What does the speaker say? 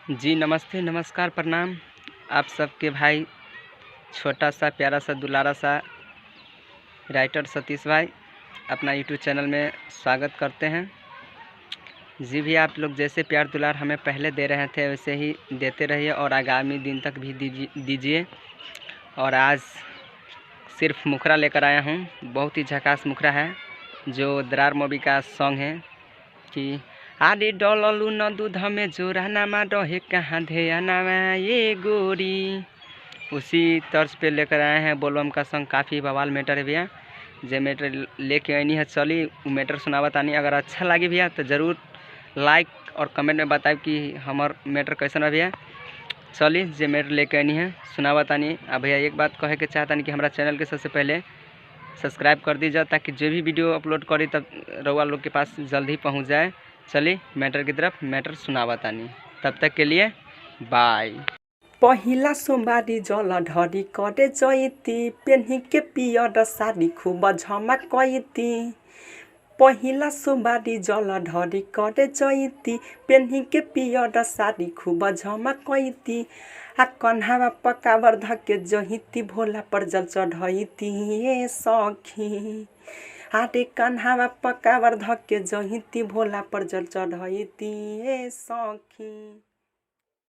जी नमस्ते, नमस्कार, प्रणाम। आप सबके भाई छोटा सा प्यारा सा दुलारा सा राइटर सतीश भाई अपना यूट्यूब चैनल में स्वागत करते हैं। जी भी आप लोग जैसे प्यार दुलार हमें पहले दे रहे थे वैसे ही देते रहिए और आगामी दिन तक भी दीजिए। और आज सिर्फ मुखरा लेकर आया हूँ, बहुत ही झकास मुखरा है जो दरार मूवी का सॉन्ग है कि आदि डललू न दूध में जोरानामा रहे कहाँ ध्यानामा ये गोरी। उसी तर्ज पे लेकर आए हैं। बोलबम का सॉन्ग काफ़ी बवाल मैटर है भैया। जे मैटर लेके आनी है चली वो मैटर सुनावा तानी। अगर अच्छा लगे भैया तो ज़रूर लाइक और कमेंट में बताए कि हमार मैटर कैसन है भैया। चली जे मैटर लेके आनी है सुनावा तानी। अब भैया एक बात कहे के चाहता नहीं कि हमारा चैनल के सबसे पहले सब्सक्राइब कर दीजिए ताकि जो भी वीडियो अपलोड करी तब रउआ लोग के पास जल्दी पहुंच जाए। चलिए मैटर की तरफ मैटर सुनावा तानी। तब तक के लिए बाय। पहिला सोमबारी जल ढरी करे जैती पेन्ही के पियर साड़ी खूब झमकैती। पहिला सोमबारी जल ढरी करे जैती पेन्ही के पियर साड़ी खूब झमकैती। आ कन्हावा पकावर धके जहिती भोला पर जल चढ़ैती ए सखी। आटे कन्हावा पकावर धके जहिती भोला पर जल चढ़ैती ए सखी।